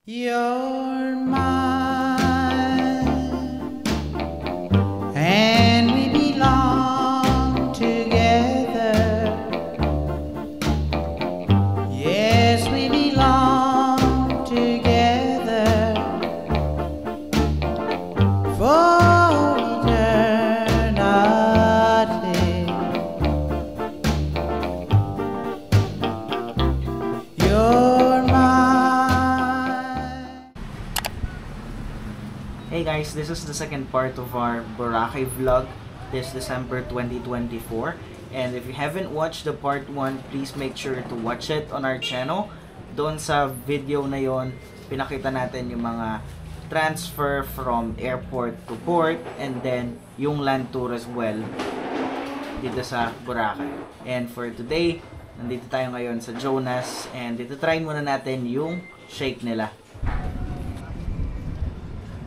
You're mine, and we belong together. Yes, we belong together for eternity. You're mine. Hey guys, this is the second part of our Boracay vlog this December 2024. And if you haven't watched the part 1, please make sure to watch it on our channel. Doon sa video na yon, pinakita natin yung mga transfer from airport to port and then yung land tour as well dito sa Boracay. And for today, nandito tayo ngayon sa Jonas and dito try muna natin yung shake nila.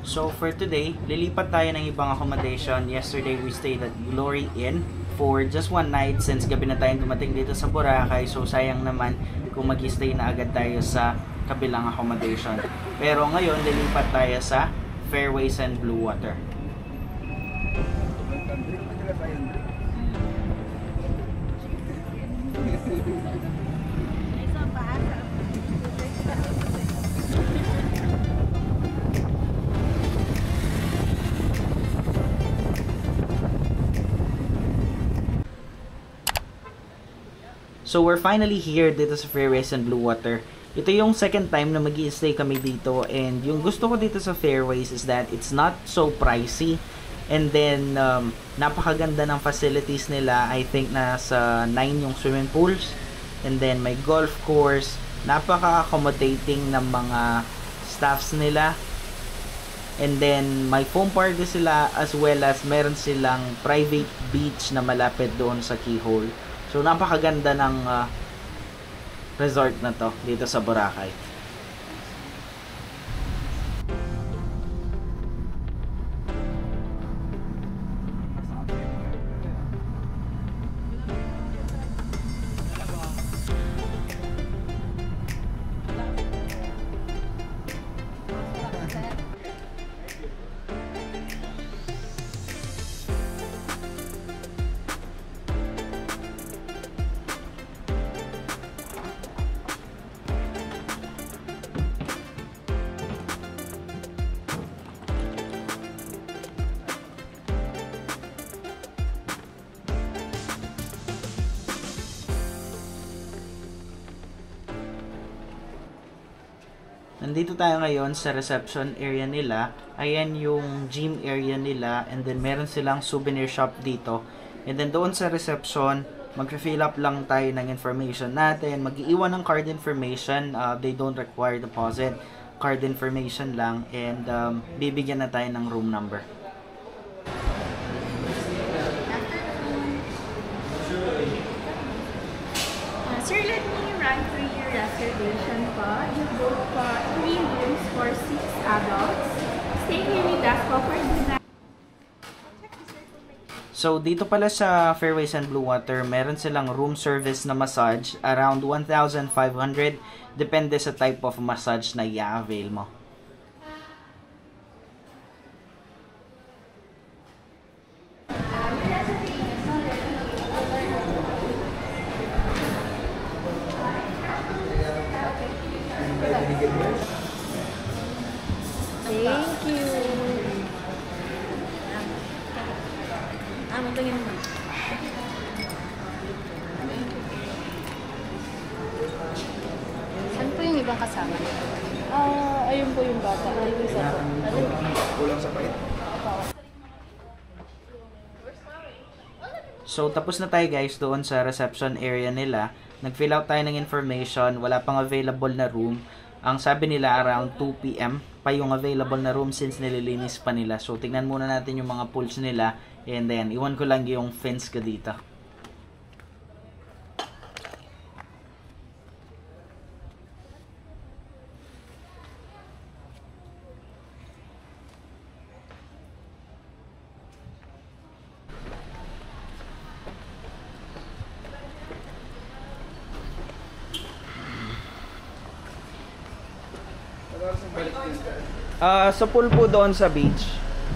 So for today, lilipat tayo ng ibang accommodation. Yesterday we stayed at Glory Inn for just one night since gabi na tayong dumating dito sa Boracay. So sayang naman kung mag-stay na agad tayo sa kabilang accommodation. Pero ngayon, lilipat tayo sa Fairways and Blue Water. So we're finally here dito sa Fairways and Blue Water. Ito yung second time na mag-i-stay kami dito, and yung gusto ko dito sa Fairways is that it's not so pricey, and then napakaganda ng facilities nila. I think nasa 9 yung swimming pools, and then may golf course. Napaka-accommodating ng mga staffs nila, and then may foam party sila, as well as meron silang private beach na malapit doon sa Keyhole. So napakaganda ng resort na to dito sa Boracay. Nandito tayo ngayon sa reception area nila. Ayan yung gym area nila, and then meron silang souvenir shop dito. And then doon sa reception, mag-fill up lang tayo ng information natin. Mag-iiwan ng card information. They don't require deposit. Card information lang, and bibigyan na tayo ng room number. Sir, let me run through your reservation po. You book for 3 rooms for 6 adults. Stay here with us po for the night. So dito pala sa Fairways and Blue Water, meron silang room service na massage around 1,500. Depende sa type of massage na i-avail mo. Thank you. Tingin mo. Saan po yung ibang kasama? Ayun po yung bata. Ayun yung isa po. Kulang sa pait. So tapos na tayo guys doon sa reception area nila. Nag-fill out tayo ng information. Wala pang available na room. Ang sabi nila around 2 PM pa yung available na room since nililinis pa nila. So tingnan muna natin yung mga pools nila, and then iwan ko lang yung fence ko dito. Sa pool po doon sa beach.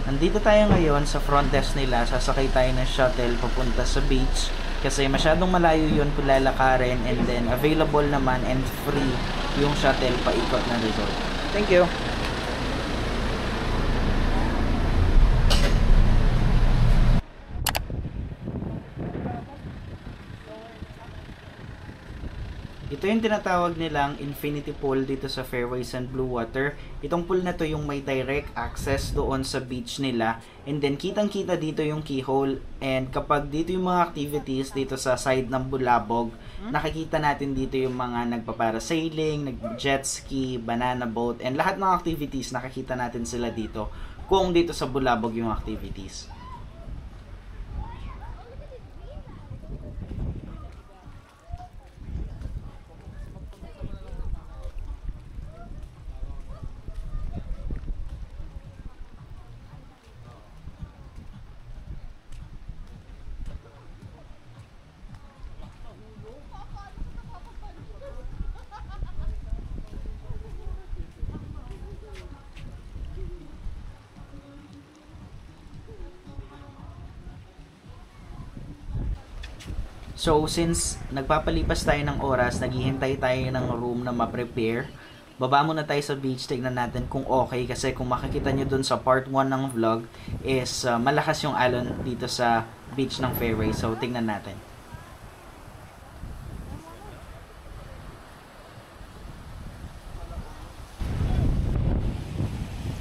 Nandito tayo ngayon sa front desk nila. Sasakay tayo ng shuttle papunta sa beach. Kasi masyadong malayo yun kung lalakarin. And then available naman and free yung shuttle paikot na resort. Thank you. Ito yung tinatawag nilang infinity pool dito sa Fairways and Blue Water. Itong pool na to yung may direct access doon sa beach nila. And then kitang-kita dito yung keyhole. And kapag dito yung mga activities dito sa side ng Bulabog, nakikita natin dito yung mga nagpaparasailing, nag-jet ski, banana boat, and lahat ng activities nakikita natin sila dito kung dito sa Bulabog yung activities. So, since nagpapalipas tayo ng oras, naghihintay tayo ng room na ma-prepare, baba muna tayo sa beach, tignan natin kung okay. Kasi kung makikita nyo dun sa part 1 ng vlog, is malakas yung alon dito sa beach ng Fairway. So, tignan natin.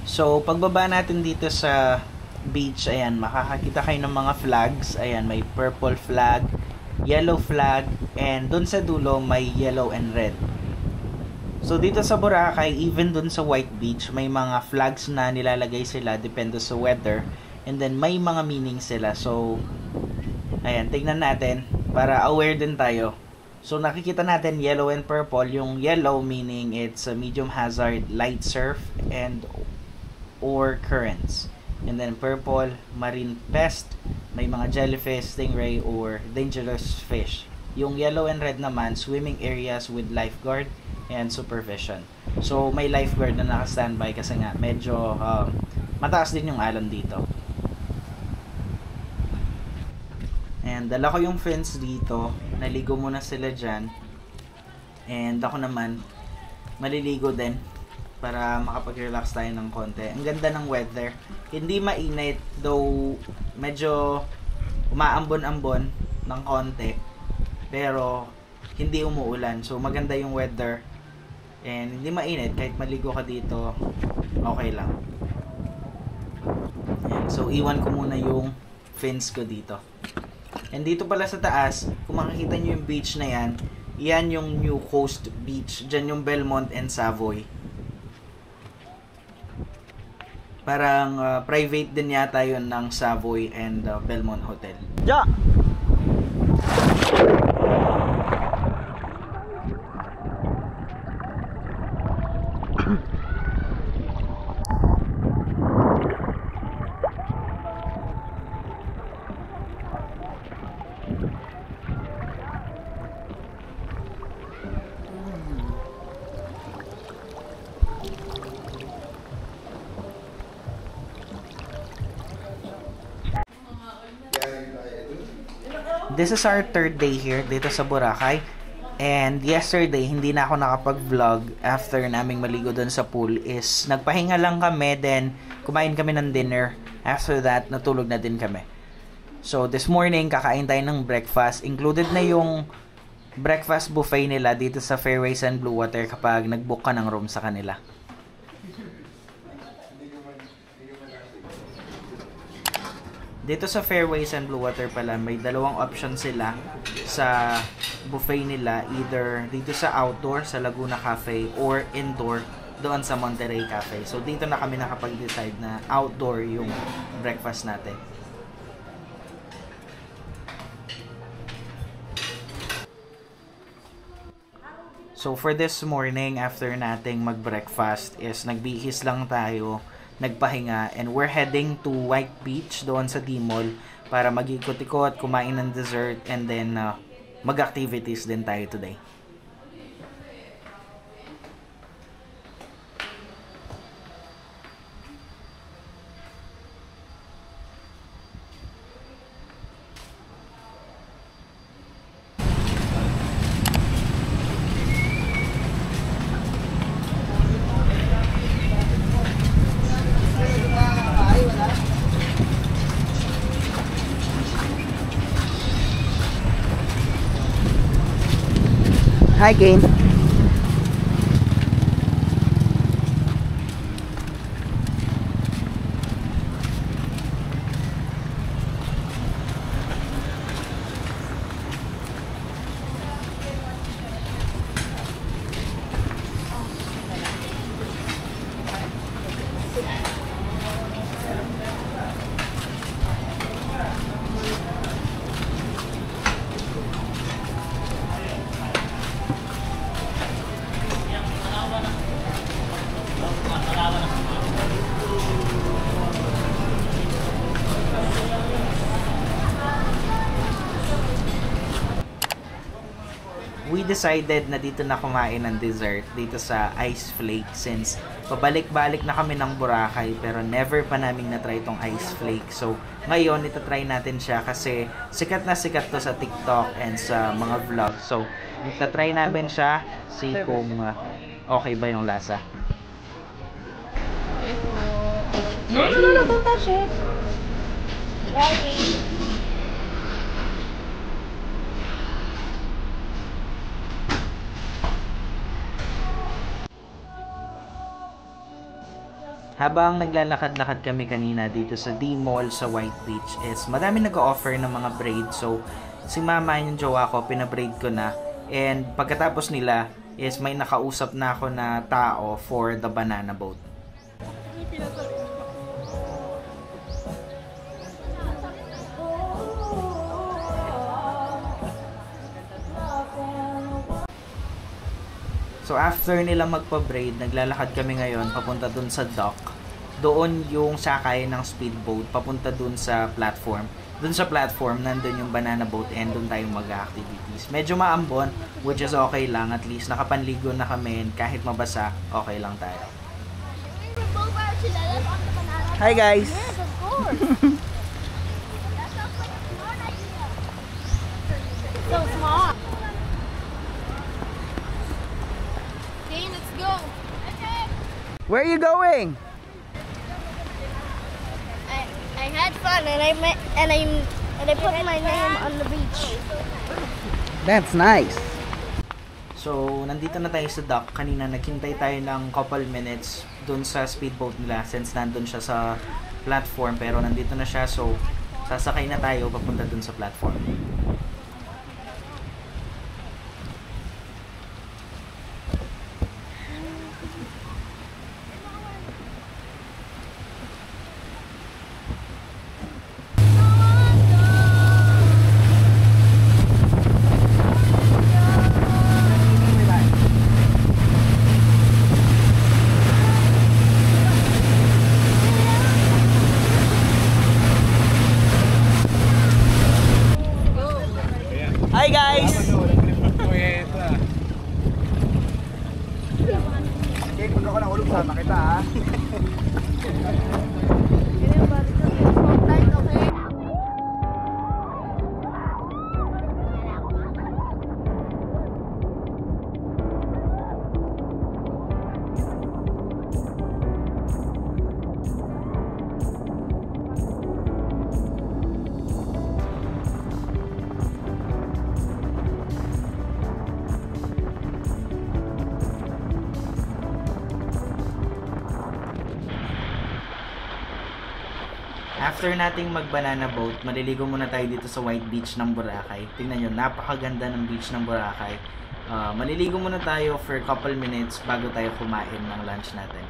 So, pagbaba natin dito sa beach, ayan, makakakita kayo ng mga flags. Ayan, may purple flag, yellow flag, and dun sa dulo may yellow and red. So dito sa Boracay, even dun sa White Beach, may mga flags na nilalagay sila depende sa weather, and then may mga meaning sila. So ayan, tignan natin para aware din tayo. So nakikita natin yellow and purple. Yung yellow meaning it's a medium hazard, light surf and or currents. And then purple, marine pest, may mga jellyfish, stingray, or dangerous fish. Yung yellow and red naman, swimming areas with lifeguard and supervision. So may lifeguard na naka-standby kasi nga medyo mataas din yung alon dito. And dala ko yung friends dito, naligo muna sila dyan. And ako naman, maliligo din para makapag-relax tayo ng konti. Ang ganda ng weather. Hindi mainit, though medyo umaambon-ambon ng konti. Pero hindi umuulan. So maganda yung weather. And hindi mainit. Kahit maligo ka dito, okay lang. Ayan. So iwan ko muna yung fins ko dito. And dito pala sa taas, kung makikita nyo yung beach na yan, yan yung New Coast Beach. Diyan yung Belmont and Savoy. Parang private din yata yun ng Savoy and Belmont Hotel. Ja! This is our third day here dito sa Boracay. And yesterday, hindi na ako nakapag-vlog after naming maligo doon sa pool. Is nagpahinga lang kami, then kumain kami ng dinner. After that, natulog na din kami. So this morning, kakain tayo ng breakfast. Included na yung breakfast buffet nila dito sa Fairways and Blue Water kapag nag-book ka ng room sa kanila. Dito sa Fairways and Blue Water pala, may dalawang option sila sa buffet nila. Either dito sa outdoor, sa Laguna Cafe, or indoor, doon sa Monterey Cafe. So dito na kami nakapag-decide na outdoor yung breakfast natin. So for this morning, after nating mag-breakfast, is nagbihis lang tayo, nagpahinga, and we're heading to White Beach doon sa D-Mall para mag-ikot-ikot, kumain ng dessert, and then mag-activities din tayo today. Hi, Kane. We decided na dito na kumain ng dessert dito sa Ice Flake since pabalik-balik na kami ng Boracay pero never pa namin na-try itong Ice Flake. So, ngayon, ito-try natin siya kasi sikat na sikat to sa TikTok and sa mga vlog. So, ito-try namin siya see kung okay ba yung lasa. No, don't touch it. Habang naglalakad-lakad kami kanina dito sa D-Mall sa White Beach is madami nag-o-offer ng mga braid. So, si mama yung jowa ko, pinabraid ko na. And pagkatapos nila is may nakausap na ako na tao for the banana boat. So after nila magpa-braid, naglalakad kami ngayon papunta dun sa dock. Doon yung sakay ng speedboat papunta dun sa platform. Dun sa platform, nandun yung banana boat and dun tayong mag-activities. Medyo maambon, which is okay lang. At least nakapanligo na kami and kahit mabasa, okay lang tayo. Hi, guys. Yes, of course. So small. Okay, let's go. Where are you going? I had fun and I put my name on the beach. That's nice. So, nandito na tayo sa dock. Kanina naghintay tayo ng couple minutes dun sa speedboat nila since nandun siya sa platform. Pero nandito na siya, so sasakay na tayo papunta dun sa platform. Hi, guys. Okay, pag ako nahulog, sama kita ha. After nating mag-banana boat, maliligo muna tayo dito sa White Beach ng Boracay. Tingnan nyo, napakaganda ng beach ng Boracay. Maliligo muna tayo for a couple minutes bago tayo kumain ng lunch natin.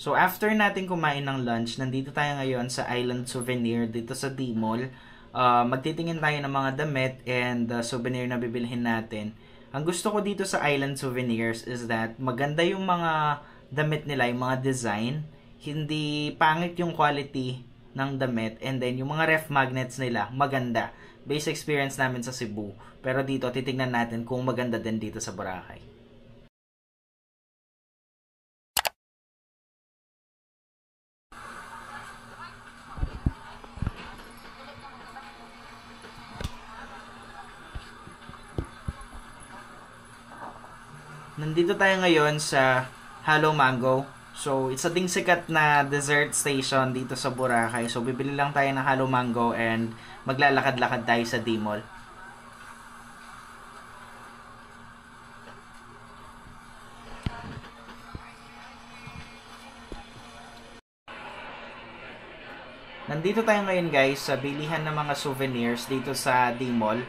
So after natin kumain ng lunch, nandito tayo ngayon sa Island Souvenir dito sa D-Mall. Magtitingin tayo ng mga damit and souvenir na bibilhin natin. Ang gusto ko dito sa Island Souvenirs is that maganda yung mga damit nila, yung mga design. Hindi pangit yung quality ng damit, and then yung mga ref magnets nila maganda. Base experience namin sa Cebu, pero dito titingnan natin kung maganda din dito sa Boracay. Nandito tayo ngayon sa Hello Mango. So, it's a ding sikat na dessert station dito sa Boracay. So, bibili lang tayo ng Hello Mango and maglalakad-lakad tayo sa D-Mall. Nandito tayo ngayon guys sa bilihan ng mga souvenirs dito sa D-Mall.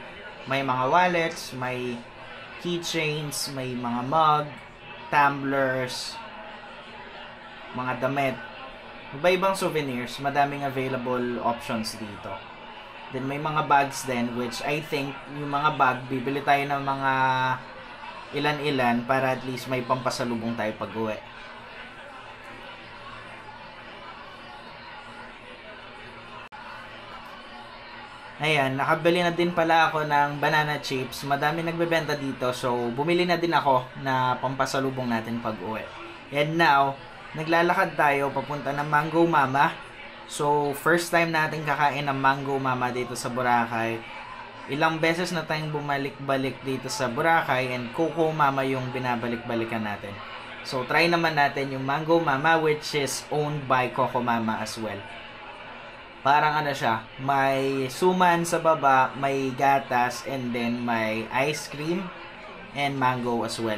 May mga wallets, may keychains, may mga mug, tumblers, mga damit, iba-ibang souvenirs, madaming available options dito. Then may mga bags din, which I think yung mga bag, bibili tayo ng mga ilan-ilan para at least may pampasalubong tayo pag-uwi. Ayan, nakabili na din pala ako ng banana chips. Madami nagbebenta dito, so bumili na din ako na pampasalubong natin pag-uwi. And now, naglalakad tayo papunta ng Mango Mama. So, first time natin kakain ng Mango Mama dito sa Boracay. Ilang beses na tayong bumalik-balik dito sa Boracay, and Coco Mama yung binabalik-balikan natin. So, try naman natin yung Mango Mama, which is owned by Coco Mama as well. Parang ano siya, may suman sa baba, may gatas, and then may ice cream and mango as well.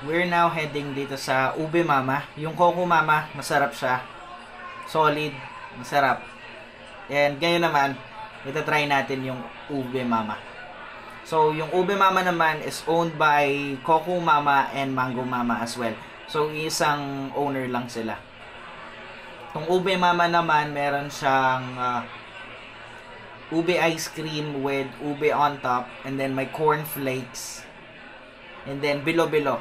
We're now heading dito sa Ube Mama. Yung Coco Mama, masarap siya. Solid, masarap. And ngayon naman, ita-try natin yung Ube Mama. So, yung Ube Mama naman is owned by Coco Mama and Mango Mama as well. So, isang owner lang sila. Yung Ube Mama naman, meron siyang ube ice cream with ube on top, and then may corn flakes, and then bilo-bilo.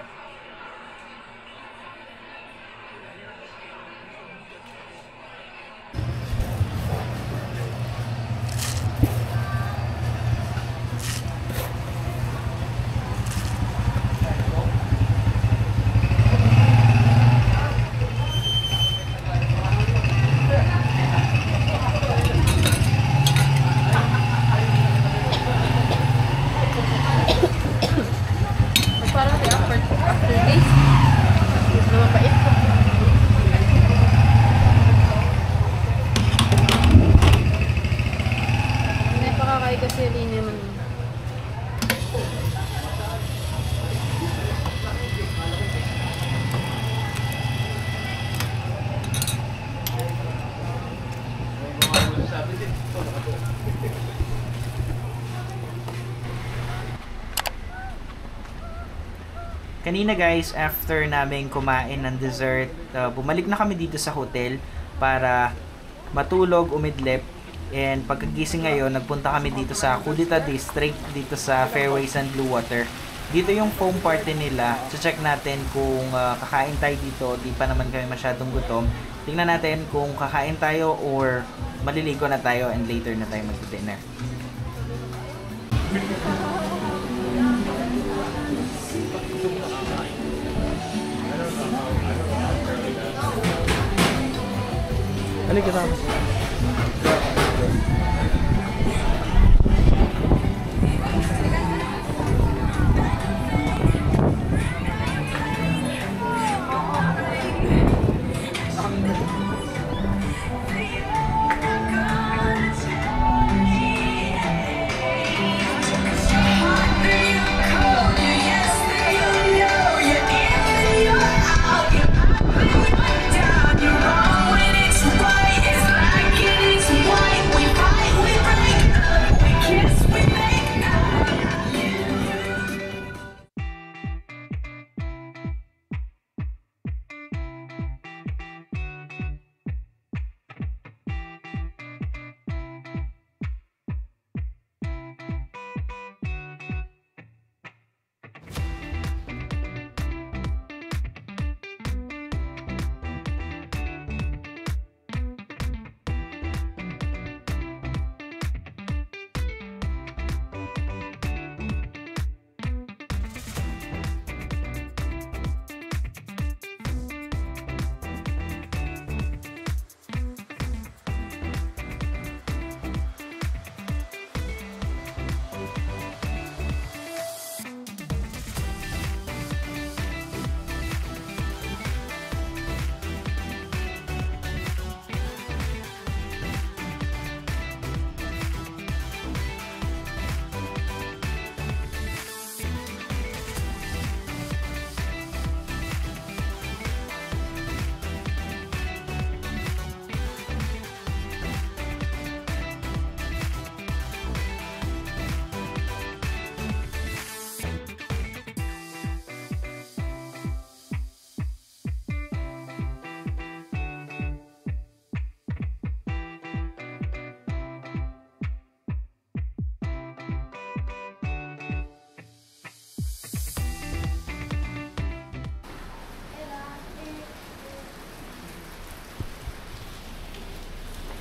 Kanina guys, after namin kumain ng dessert, bumalik na kami dito sa hotel para matulog, umidlip. And pagkagising ngayon, nagpunta kami dito sa Kudita District, dito sa Fairways and Blue Water. Dito yung foam party nila. So check natin kung kakain tayo dito. Di pa naman kami masyadong gutom. Tingnan natin kung kakain tayo or maliligo na tayo and later na tayo mag-dinner. Ano kita?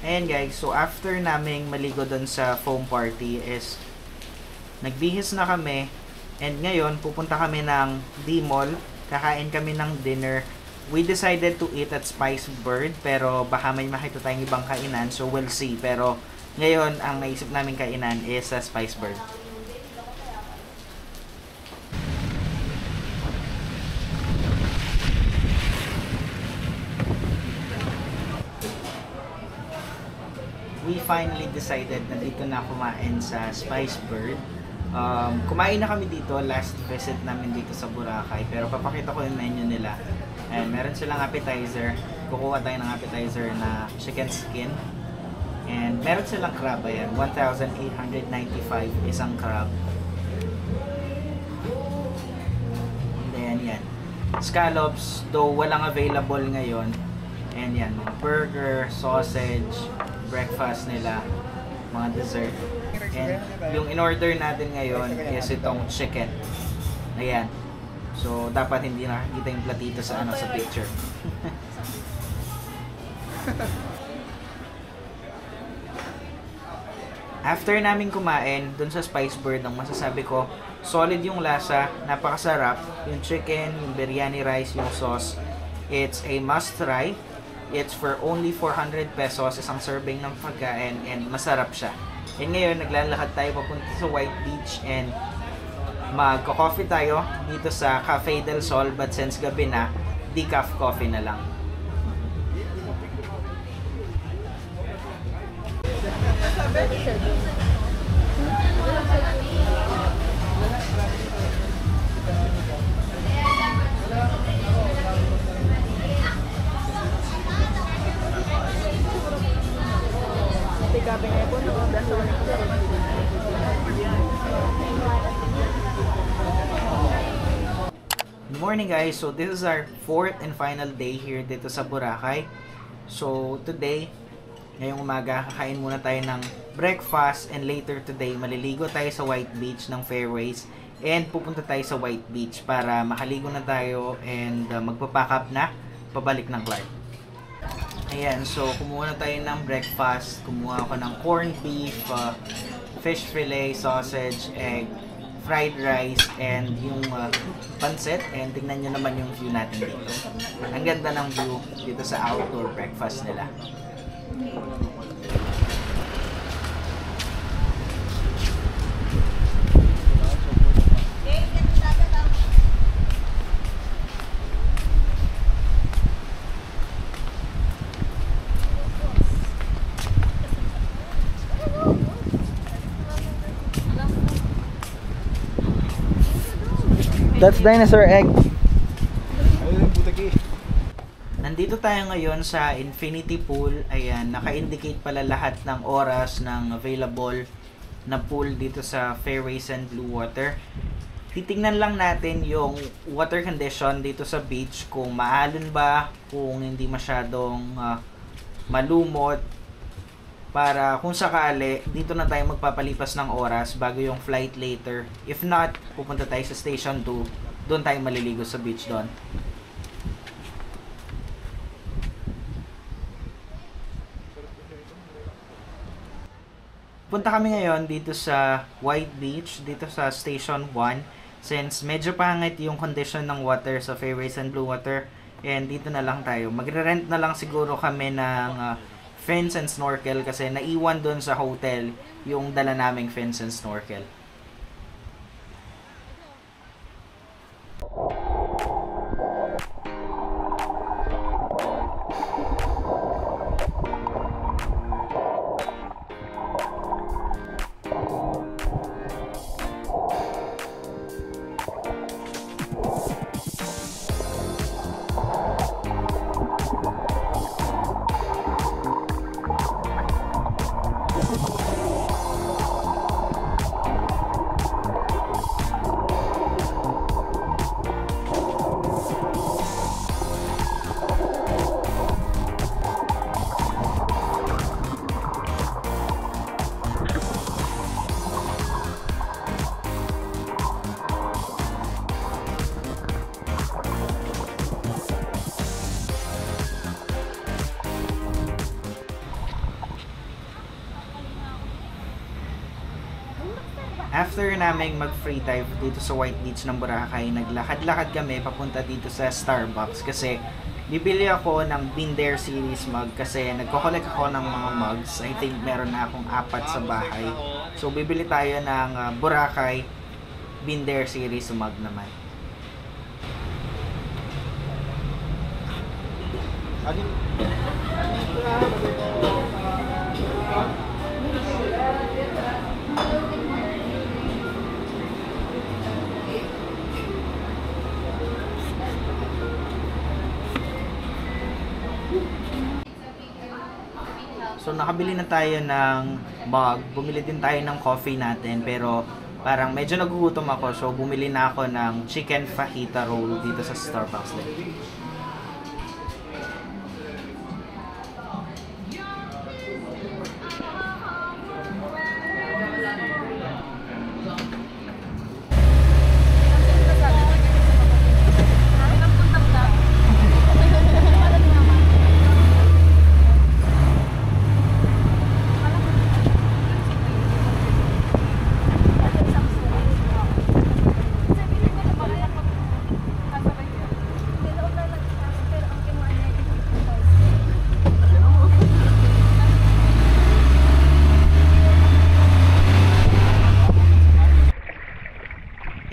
Ayan guys, so after naming maligo doon sa foam party is nagbihis na kami, and ngayon pupunta kami ng D-Mall, kakain kami ng dinner. We decided to eat at Spice Bird, pero baka may makita tayong ibang kainan, so we'll see. Pero ngayon ang naisip namin kainan is sa Spice Bird. We finally decided na dito na kumain sa Spice Bird. Kumain na kami dito, last visit namin dito sa Boracay, pero papakita ko yung menu nila. And meron silang appetizer, kukuha tayo ng appetizer na chicken skin. And meron silang crab, ayan, 1,895 isang crab. And then yan, scallops, though walang available ngayon. And yan, mga burger, sausage, breakfast nila, mga dessert. And yung in-order natin ngayon is itong chicken. Ayan. So, dapat hindi nakakita yung platito sa sa picture. After namin kumain, dun sa Spice Bird, ang masasabi ko, solid yung lasa, napakasarap. Yung chicken, yung biryani rice, yung sauce, it's a must try. It's for only 400 pesos, isang serving ng pagkain, and masarap siya. And ngayon, naglalakad tayo papunta sa White Beach, and magko-coffee tayo dito sa Cafe del Sol, but since gabi na, decaf coffee na lang. Good morning guys, so this is our fourth and final day here dito sa Boracay. So today, ngayong umaga, kakain muna tayo ng breakfast, and later today, maliligo tayo sa White Beach ng Fairways, and pupunta tayo sa White Beach para makaligo na tayo and magpapack up na pabalik ng Clark. Ayan, so kumuha na tayo ng breakfast. Kumuha ako ng corned beef, fish fillet, sausage, egg, fried rice, and yung pancit. And tingnan nyo naman yung view natin dito. Ang ganda ng view dito sa outdoor breakfast nila. That's dinosaur egg. Nandito tayo ngayon sa Infinity Pool. Ayan, naka-indicate pala lahat ng oras ng available na pool dito sa Fairways and Blue Water. Titingnan lang natin yung water condition dito sa beach, kung maalon ba, kung hindi masyadong malumot, para kung sakali dito na tayo magpapalipas ng oras bago yung flight later. If not, pupunta tayo sa Station 2, doon tayo maliligo sa beach doon. Punta kami ngayon dito sa White Beach, dito sa Station 1, since medyo pangit yung condition ng water sa Fairways and Blue Water, and dito na lang tayo. Magre-rent na lang siguro kami ng fins and snorkel kasi naiwan doon sa hotel yung dala naming fins and snorkel. After namin mag-free dive dito sa White Beach ng Boracay, naglakad-lakad kami papunta dito sa Starbucks kasi bibili ako ng Been There series mug kasi nagko-collect ako ng mga mugs. I think meron na akong 4 sa bahay. So bibili tayo ng Boracay Been There series mug naman. So nakabili na tayo ng mug, bumili din tayo ng coffee natin pero parang medyo nagugutom ako so bumili na ako ng chicken fajita roll dito sa Starbucks din.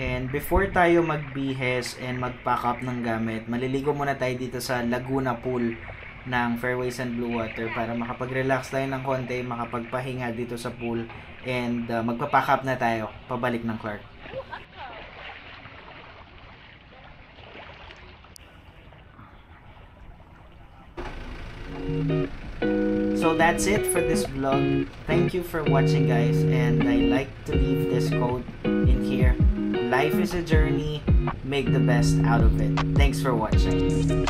And before tayo magbihes and mag-pack up ng gamit, maliligo muna tayo dito sa Laguna Pool ng Fairways and Blue Water para makapag-relax tayo ng konti, makapagpahinga dito sa pool, and magpa-pack up na tayo pabalik ng Clark. So that's it for this vlog. Thank you for watching, guys, and I like to leave this quote in here. Life is a journey, make the best out of it. Thanks for watching.